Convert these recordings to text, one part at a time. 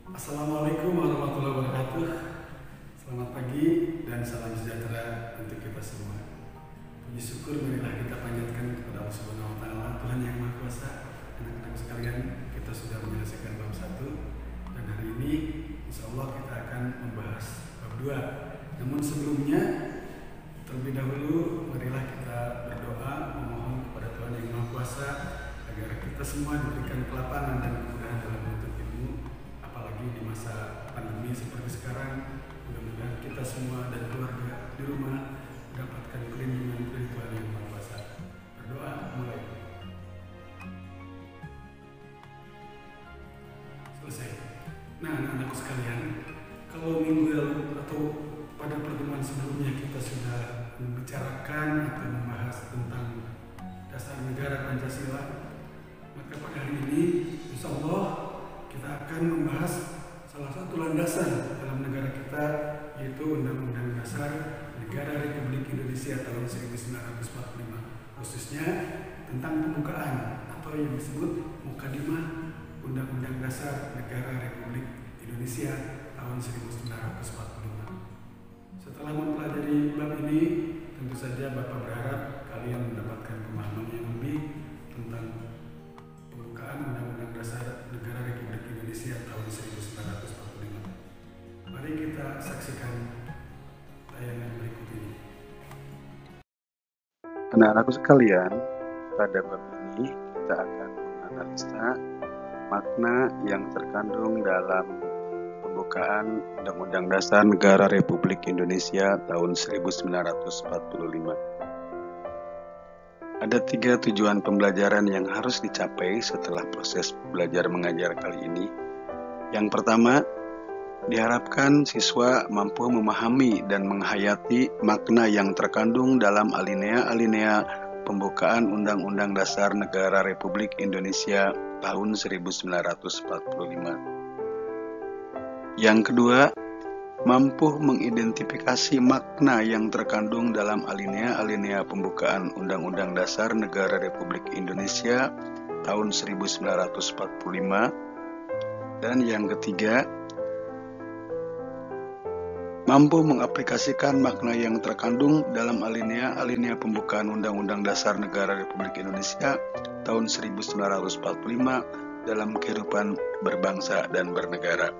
Assalamualaikum warahmatullahi wabarakatuh. Selamat pagi dan salam sejahtera untuk kita semua. Puji syukur marilah kita panjatkan kepada Allah Subhanahu wa taala, Tuhan yang Maha Kuasa. Anak-anak sekalian, kita sudah menyelesaikan bab 1 dan hari ini insya Allah kita akan membahas bab 2. Namun sebelumnya terlebih dahulu marilah kita berdoa memohon kepada Tuhan yang Maha Kuasa agar kita semua diberikan kelapangan dan kemudahan dalam menuntut ilmu, apalagi di masa pandemi seperti sekarang. Mudah-mudahan kita semua dan keluarga di rumah mendapatkan perlindungan dari Tuhan yang Maha Kuasa. Berdoa mulai. Selesai. Nah, anak-anakku sekalian, kalau minggu lalu atau pada pertemuan sebelumnya kita sudah membicarakan atau membahas tentang dasar negara Pancasila, maka pada hari ini insya Allah kita akan membahas salah satu landasan dalam negara kita, yaitu Undang-Undang Dasar Negara Republik Indonesia tahun 1945, khususnya tentang pembukaan atau yang disebut Mukadimah Undang-Undang Dasar Negara Republik Indonesia tahun 1945. Setelah mempelajari bab ini, tentu saja Bapak berharap kalian mendapatkan pemahaman yang lebih tentang pembukaan Undang-Undang Dasar Negara Republik Indonesia tahun 1945. Mari kita saksikan tayangan berikut ini. Anak-anakku sekalian, pada bab ini kita akan menganalisa makna yang terkandung dalam pembukaan Undang-Undang Dasar Negara Republik Indonesia tahun 1945. Ada 3 tujuan pembelajaran yang harus dicapai setelah proses belajar mengajar kali ini. Yang pertama, diharapkan siswa mampu memahami dan menghayati makna yang terkandung dalam alinea-alinea pembukaan Undang-Undang Dasar Negara Republik Indonesia tahun 1945. Yang kedua, mampu mengidentifikasi makna yang terkandung dalam alinea-alinea pembukaan Undang-Undang Dasar Negara Republik Indonesia tahun 1945. Dan yang ketiga, mampu mengaplikasikan makna yang terkandung dalam alinea-alinea pembukaan Undang-Undang Dasar Negara Republik Indonesia tahun 1945 dalam kehidupan berbangsa dan bernegara.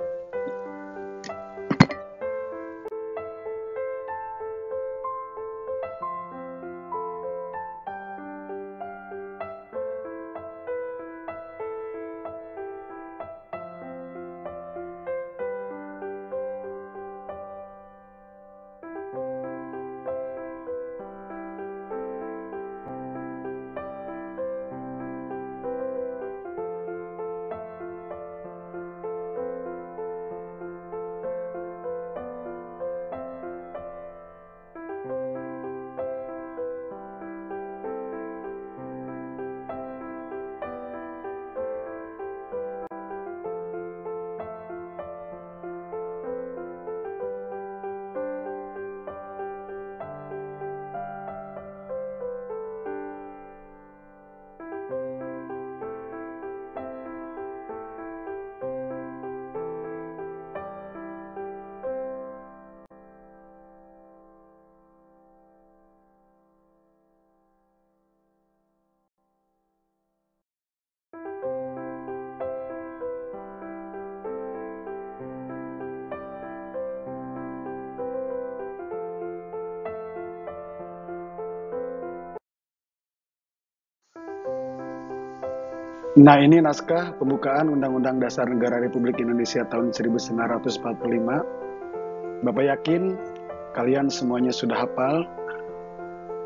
Nah, ini naskah pembukaan Undang-Undang Dasar Negara Republik Indonesia tahun 1945. Bapak yakin kalian semuanya sudah hafal,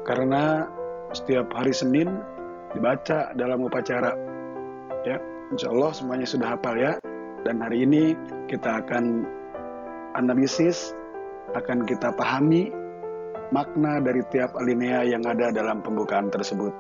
karena setiap hari Senin dibaca dalam upacara. Ya, insya Allah semuanya sudah hafal ya. Dan hari ini kita akan analisis, akan kita pahami makna dari tiap alinea yang ada dalam pembukaan tersebut.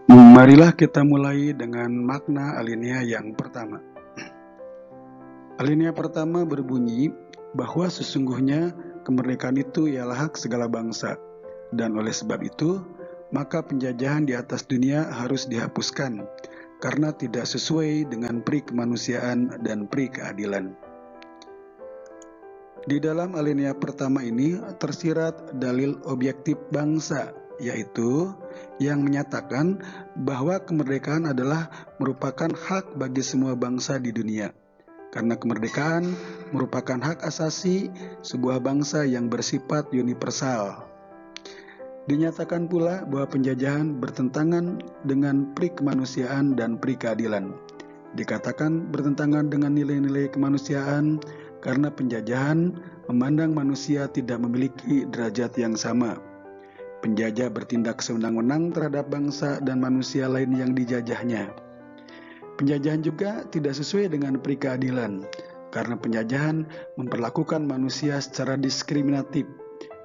Marilah kita mulai dengan makna alinea yang pertama. Alinea pertama berbunyi bahwa sesungguhnya kemerdekaan itu ialah hak segala bangsa, dan oleh sebab itu, maka penjajahan di atas dunia harus dihapuskan, karena tidak sesuai dengan pri kemanusiaan dan pri keadilan. Di dalam alinea pertama ini tersirat dalil objektif bangsa, yaitu yang menyatakan bahwa kemerdekaan adalah merupakan hak bagi semua bangsa di dunia. Karena kemerdekaan merupakan hak asasi sebuah bangsa yang bersifat universal. Dinyatakan pula bahwa penjajahan bertentangan dengan pri kemanusiaan dan pri keadilan. Dikatakan bertentangan dengan nilai-nilai kemanusiaan karena penjajahan memandang manusia tidak memiliki derajat yang sama. Penjajah bertindak sewenang-wenang terhadap bangsa dan manusia lain yang dijajahnya. Penjajahan juga tidak sesuai dengan pri keadilan, karena penjajahan memperlakukan manusia secara diskriminatif.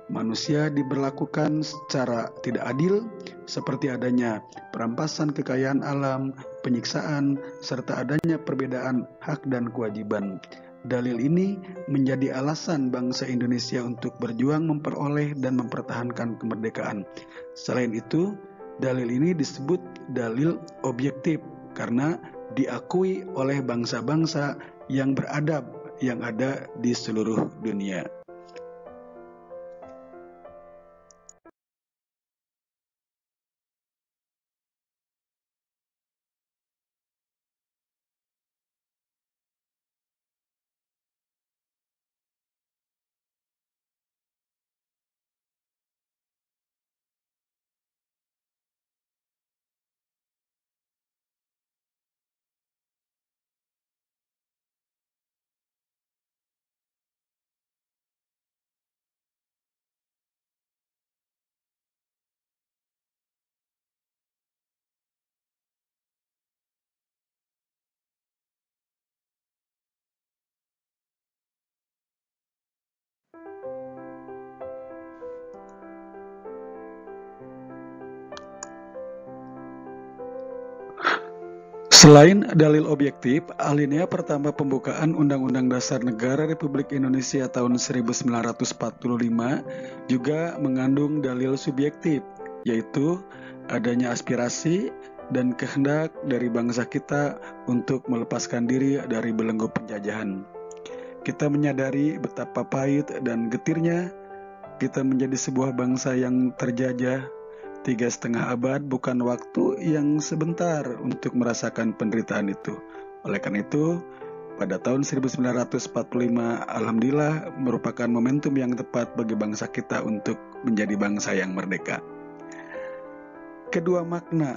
Manusia diberlakukan secara tidak adil, seperti adanya perampasan kekayaan alam, penyiksaan, serta adanya perbedaan hak dan kewajiban. Dalil ini menjadi alasan bangsa Indonesia untuk berjuang memperoleh dan mempertahankan kemerdekaan. Selain itu, dalil ini disebut dalil objektif karena diakui oleh bangsa-bangsa yang beradab yang ada di seluruh dunia. Selain dalil objektif, alinea pertama pembukaan Undang-Undang Dasar Negara Republik Indonesia tahun 1945 juga mengandung dalil subjektif, yaitu adanya aspirasi dan kehendak dari bangsa kita untuk melepaskan diri dari belenggu penjajahan. Kita menyadari betapa pahit dan getirnya kita menjadi sebuah bangsa yang terjajah. 3,5 abad bukan waktu yang sebentar untuk merasakan penderitaan itu. Oleh karena itu, pada tahun 1945, alhamdulillah merupakan momentum yang tepat bagi bangsa kita untuk menjadi bangsa yang merdeka. Kedua makna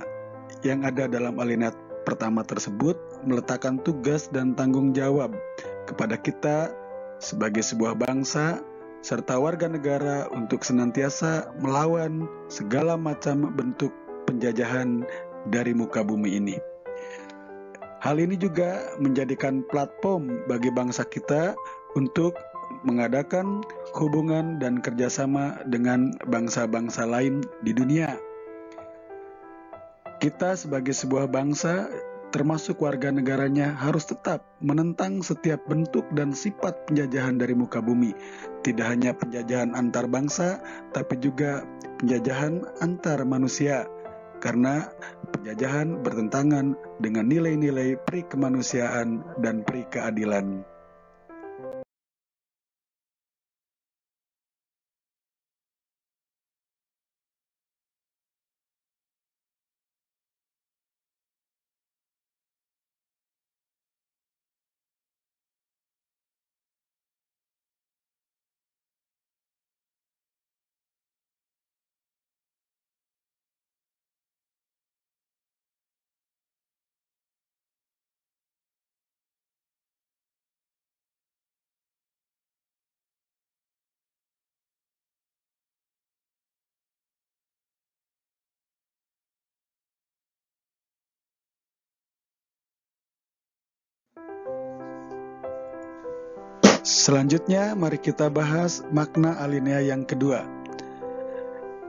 yang ada dalam alinea pertama tersebut meletakkan tugas dan tanggung jawab kepada kita sebagai sebuah bangsa serta warga negara untuk senantiasa melawan segala macam bentuk penjajahan dari muka bumi ini. Hal ini juga menjadikan platform bagi bangsa kita untuk mengadakan hubungan dan kerjasama dengan bangsa-bangsa lain di dunia. Kita sebagai sebuah bangsa termasuk warga negaranya harus tetap menentang setiap bentuk dan sifat penjajahan dari muka bumi. Tidak hanya penjajahan antar bangsa, tapi juga penjajahan antar manusia. Karena penjajahan bertentangan dengan nilai-nilai pri kemanusiaan dan pri keadilan. Selanjutnya, mari kita bahas makna alinea yang kedua.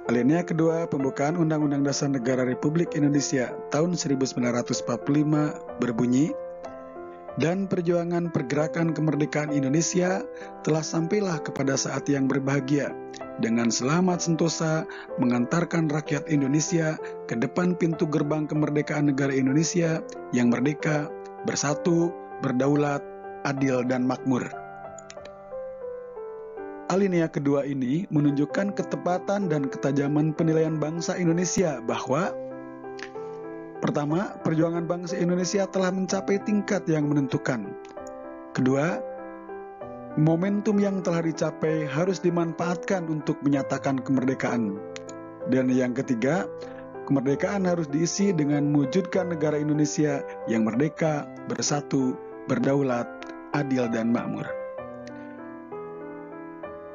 Alinea kedua pembukaan Undang-Undang Dasar Negara Republik Indonesia tahun 1945 berbunyi, dan perjuangan pergerakan kemerdekaan Indonesia telah sampailah kepada saat yang berbahagia, dengan selamat sentosa mengantarkan rakyat Indonesia ke depan pintu gerbang kemerdekaan negara Indonesia yang merdeka, bersatu, berdaulat, adil, dan makmur. Alinea kedua ini menunjukkan ketepatan dan ketajaman penilaian bangsa Indonesia bahwa pertama, perjuangan bangsa Indonesia telah mencapai tingkat yang menentukan. Kedua, momentum yang telah dicapai harus dimanfaatkan untuk menyatakan kemerdekaan. Dan yang ketiga, kemerdekaan harus diisi dengan mewujudkan negara Indonesia yang merdeka, bersatu, berdaulat, adil, dan makmur.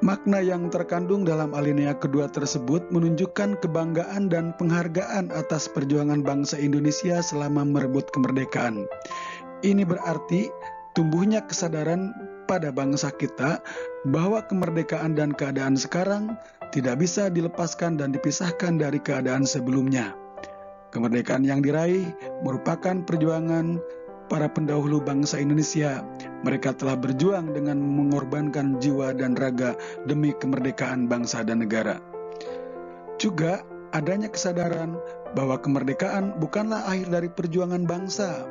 Makna yang terkandung dalam alinea kedua tersebut menunjukkan kebanggaan dan penghargaan atas perjuangan bangsa Indonesia selama merebut kemerdekaan. Ini berarti tumbuhnya kesadaran pada bangsa kita bahwa kemerdekaan dan keadaan sekarang tidak bisa dilepaskan dan dipisahkan dari keadaan sebelumnya. Kemerdekaan yang diraih merupakan perjuangan para pendahulu bangsa Indonesia. Mereka telah berjuang dengan mengorbankan jiwa dan raga demi kemerdekaan bangsa dan negara. Juga adanya kesadaran bahwa kemerdekaan bukanlah akhir dari perjuangan bangsa.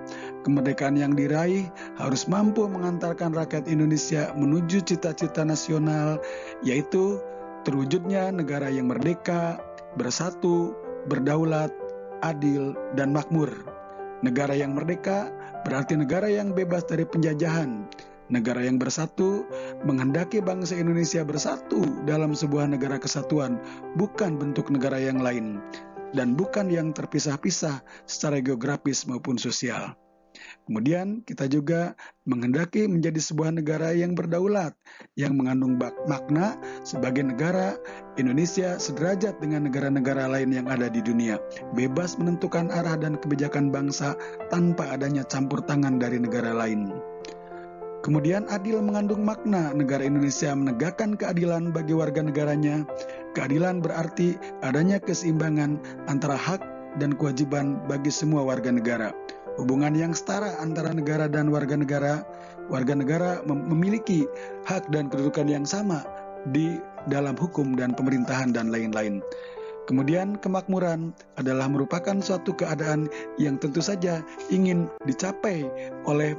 Kemerdekaan yang diraih harus mampu mengantarkan rakyat Indonesia menuju cita-cita nasional, yaitu terwujudnya negara yang merdeka, bersatu, berdaulat, adil, dan makmur. Negara yang merdeka berarti negara yang bebas dari penjajahan. Negara yang bersatu menghendaki bangsa Indonesia bersatu dalam sebuah negara kesatuan, bukan bentuk negara yang lain, dan bukan yang terpisah-pisah secara geografis maupun sosial. Kemudian kita juga menghendaki menjadi sebuah negara yang berdaulat, yang mengandung makna sebagai negara Indonesia sederajat dengan negara-negara lain yang ada di dunia, bebas menentukan arah dan kebijakan bangsa tanpa adanya campur tangan dari negara lain. Kemudian adil mengandung makna negara Indonesia menegakkan keadilan bagi warga negaranya. Keadilan berarti adanya keseimbangan antara hak dan kewajiban bagi semua warga negara. Hubungan yang setara antara negara dan warga negara. Warga negara memiliki hak dan kedudukan yang sama di dalam hukum dan pemerintahan dan lain-lain. Kemudian kemakmuran adalah merupakan suatu keadaan yang tentu saja ingin dicapai oleh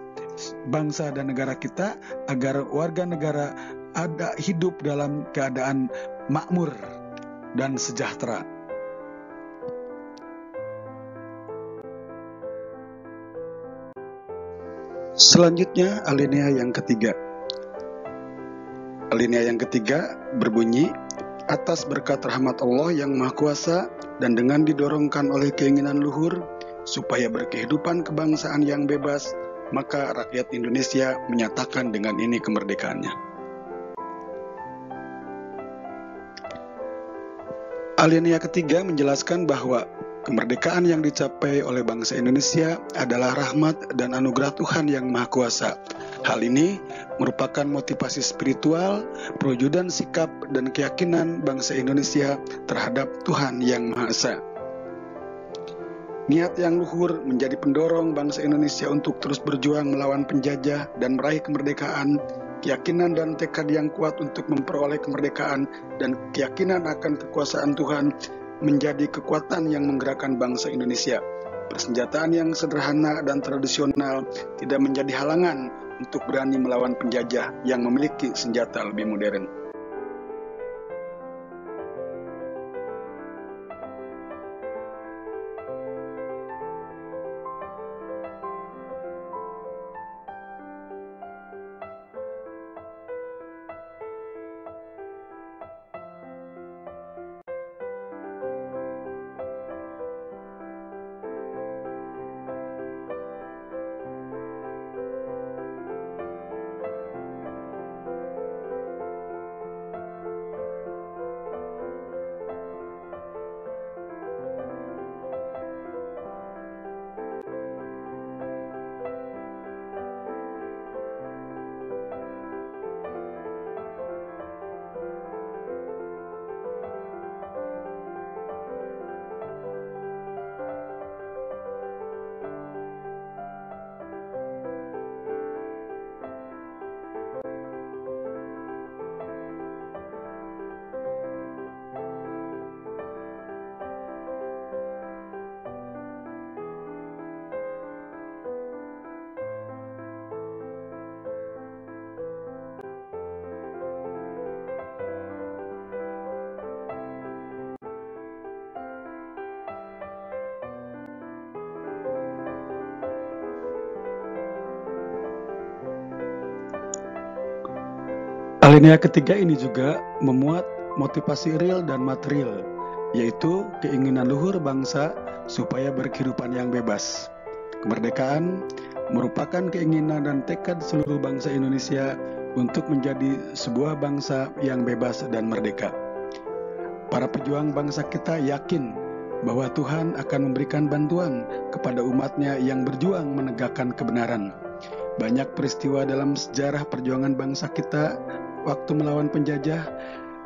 bangsa dan negara kita agar warga negara ada hidup dalam keadaan makmur dan sejahtera. Selanjutnya alinea yang ketiga. Alinea yang ketiga berbunyi, atas berkat rahmat Allah yang Maha Kuasa dan dengan didorongkan oleh keinginan luhur supaya berkehidupan kebangsaan yang bebas, maka rakyat Indonesia menyatakan dengan ini kemerdekaannya. Alinea ketiga menjelaskan bahwa kemerdekaan yang dicapai oleh bangsa Indonesia adalah rahmat dan anugerah Tuhan yang Maha Kuasa. Hal ini merupakan motivasi spiritual, perwujudan sikap dan keyakinan bangsa Indonesia terhadap Tuhan yang Maha Esa. Niat yang luhur menjadi pendorong bangsa Indonesia untuk terus berjuang melawan penjajah dan meraih kemerdekaan. Keyakinan dan tekad yang kuat untuk memperoleh kemerdekaan dan keyakinan akan kekuasaan Tuhan menjadi kekuatan yang menggerakkan bangsa Indonesia. Persenjataan yang sederhana dan tradisional tidak menjadi halangan untuk berani melawan penjajah yang memiliki senjata lebih modern. Alinea ketiga ini juga memuat motivasi real dan material, yaitu keinginan luhur bangsa supaya berkehidupan yang bebas. Kemerdekaan merupakan keinginan dan tekad seluruh bangsa Indonesia untuk menjadi sebuah bangsa yang bebas dan merdeka. Para pejuang bangsa kita yakin bahwa Tuhan akan memberikan bantuan kepada umatnya yang berjuang menegakkan kebenaran. Banyak peristiwa dalam sejarah perjuangan bangsa kita waktu melawan penjajah,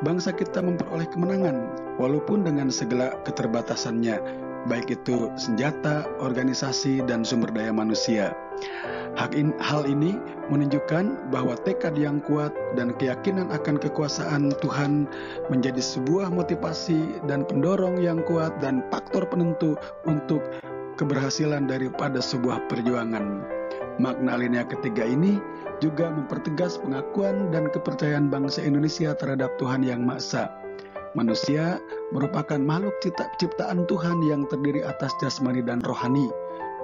bangsa kita memperoleh kemenangan walaupun dengan segala keterbatasannya, baik itu senjata, organisasi, dan sumber daya manusia. Hal ini menunjukkan bahwa tekad yang kuat dan keyakinan akan kekuasaan Tuhan menjadi sebuah motivasi dan pendorong yang kuat dan faktor penentu untuk keberhasilan daripada sebuah perjuangan. Makna alinea ketiga ini juga mempertegas pengakuan dan kepercayaan bangsa Indonesia terhadap Tuhan Yang Maha Esa. Manusia merupakan makhluk ciptaan Tuhan yang terdiri atas jasmani dan rohani.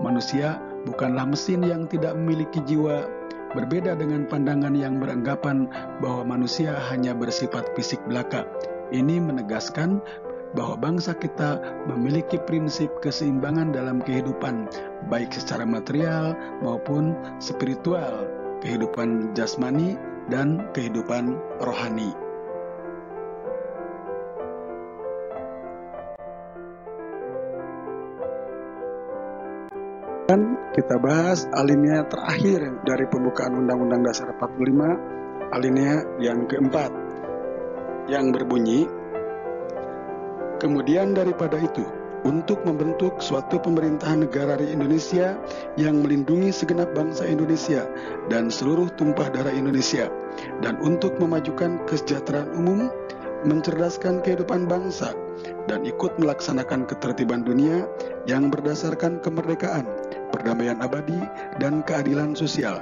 Manusia bukanlah mesin yang tidak memiliki jiwa, berbeda dengan pandangan yang beranggapan bahwa manusia hanya bersifat fisik belaka. Ini menegaskan bahwa bangsa kita memiliki prinsip keseimbangan dalam kehidupan, baik secara material maupun spiritual, kehidupan jasmani dan kehidupan rohani. Dan kita bahas alinea terakhir dari pembukaan Undang-Undang Dasar 45, alinea yang keempat, yang berbunyi, kemudian daripada itu, untuk membentuk suatu pemerintahan negara di Indonesia yang melindungi segenap bangsa Indonesia dan seluruh tumpah darah Indonesia, dan untuk memajukan kesejahteraan umum, mencerdaskan kehidupan bangsa, dan ikut melaksanakan ketertiban dunia yang berdasarkan kemerdekaan, perdamaian abadi, dan keadilan sosial.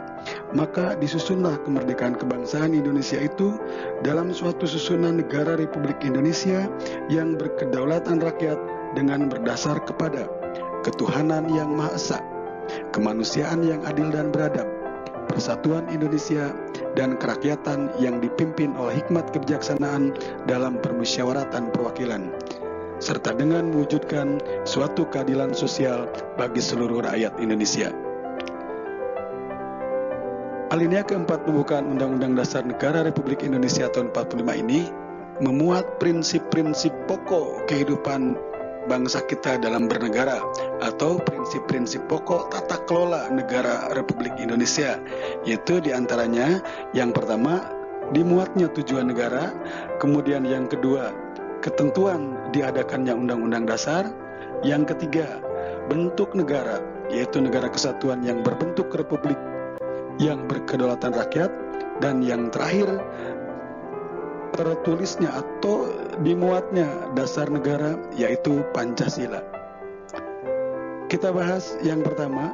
Maka disusunlah kemerdekaan kebangsaan Indonesia itu dalam suatu susunan negara Republik Indonesia yang berkedaulatan rakyat dengan berdasar kepada ketuhanan yang Maha Esa, kemanusiaan yang adil dan beradab, persatuan Indonesia, dan kerakyatan yang dipimpin oleh hikmat kebijaksanaan dalam permusyawaratan perwakilan, serta dengan mewujudkan suatu keadilan sosial bagi seluruh rakyat Indonesia. Alinea keempat pembukaan Undang-Undang Dasar Negara Republik Indonesia tahun 45 ini memuat prinsip-prinsip pokok kehidupan bangsa kita dalam bernegara, atau prinsip-prinsip pokok tata kelola negara Republik Indonesia, yaitu diantaranya yang pertama, dimuatnya tujuan negara, kemudian yang kedua, ketentuan diadakannya Undang-Undang Dasar, yang ketiga, bentuk negara, yaitu negara kesatuan yang berbentuk republik yang berkedaulatan rakyat, dan yang terakhir, tertulisnya atau dimuatnya dasar negara, yaitu Pancasila. Kita bahas yang pertama,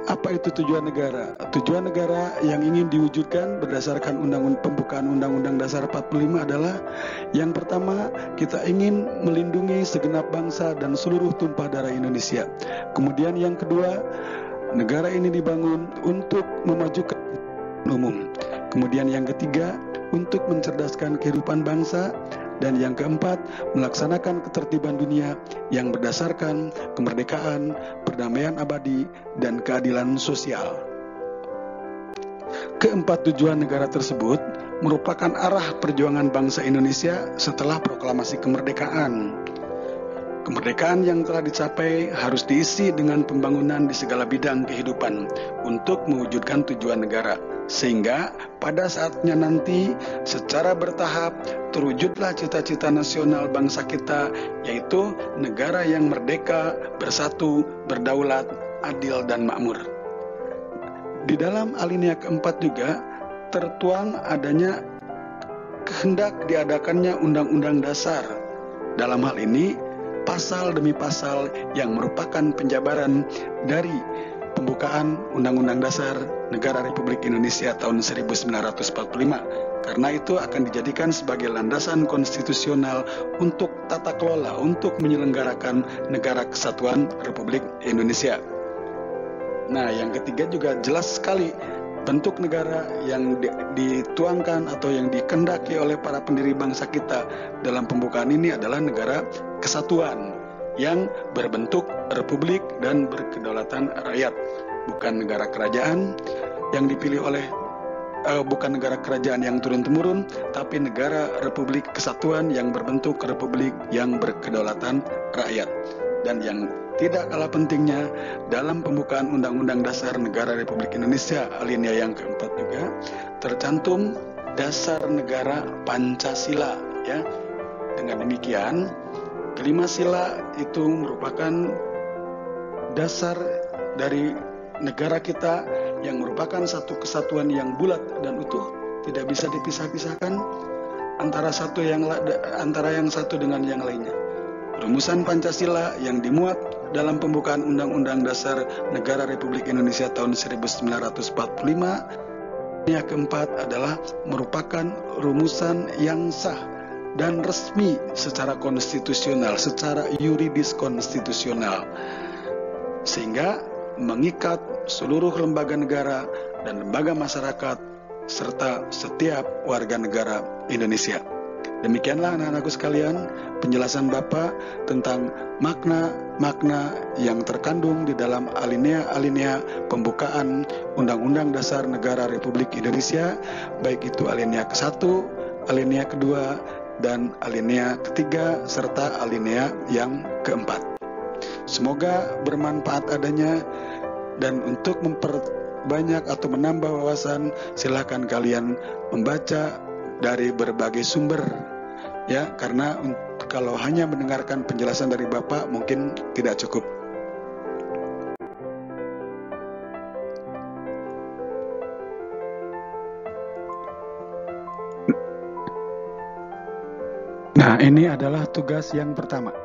apa itu tujuan negara? Tujuan negara yang ingin diwujudkan berdasarkan pembukaan Undang-Undang Dasar 45 adalah, yang pertama, kita ingin melindungi segenap bangsa dan seluruh tumpah darah Indonesia. Kemudian yang kedua, negara ini dibangun untuk memajukan umum. Kemudian yang ketiga, untuk mencerdaskan kehidupan bangsa, dan yang keempat, melaksanakan ketertiban dunia yang berdasarkan kemerdekaan, perdamaian abadi, dan keadilan sosial. Keempat tujuan negara tersebut merupakan arah perjuangan bangsa Indonesia setelah proklamasi kemerdekaan. Kemerdekaan yang telah dicapai harus diisi dengan pembangunan di segala bidang kehidupan untuk mewujudkan tujuan negara, sehingga pada saatnya nanti secara bertahap terwujudlah cita-cita nasional bangsa kita, yaitu negara yang merdeka, bersatu, berdaulat, adil, dan makmur. Di dalam alinea keempat juga tertuang adanya kehendak diadakannya Undang-Undang Dasar. Dalam hal ini, pasal demi pasal yang merupakan penjabaran dari pembukaan Undang-Undang Dasar Negara Republik Indonesia tahun 1945. Karena itu akan dijadikan sebagai landasan konstitusional untuk tata kelola, untuk menyelenggarakan Negara Kesatuan Republik Indonesia. Nah, yang ketiga juga jelas sekali bentuk negara yang dituangkan atau yang dikehendaki oleh para pendiri bangsa kita dalam pembukaan ini adalah negara kesatuan yang berbentuk republik dan berkedaulatan rakyat, bukan negara kerajaan yang dipilih oleh bukan negara kerajaan yang turun-temurun, tapi negara republik kesatuan yang berbentuk republik yang berkedaulatan rakyat. Dan yang tidak kalah pentingnya, dalam pembukaan Undang-Undang Dasar Negara Republik Indonesia alinea yang keempat juga tercantum dasar negara Pancasila, ya. Dengan demikian, kelima sila itu merupakan dasar dari negara kita yang merupakan satu kesatuan yang bulat dan utuh, tidak bisa dipisah-pisahkan antara yang satu dengan yang lainnya. Rumusan Pancasila yang dimuat dalam pembukaan Undang-Undang Dasar Negara Republik Indonesia tahun 1945 yang keempat adalah merupakan rumusan yang sah dan resmi secara konstitusional, secara yuridis konstitusional, sehingga mengikat seluruh lembaga negara dan lembaga masyarakat serta setiap warga negara Indonesia. Demikianlah anak-anakku sekalian, penjelasan Bapak tentang makna-makna yang terkandung di dalam alinea-alinea pembukaan Undang-Undang Dasar Negara Republik Indonesia, baik itu alinea ke-1, alinea ke-2, dan alinea ke-3, serta alinea yang ke-4. Semoga bermanfaat adanya, dan untuk memperbanyak atau menambah wawasan, silakan kalian membaca dari berbagai sumber, ya, karena kalau hanya mendengarkan penjelasan dari Bapak mungkin tidak cukup. Nah, ini adalah tugas yang pertama.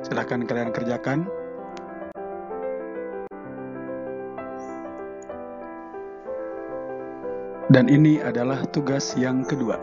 Silakan kalian kerjakan. Dan ini adalah tugas yang kedua.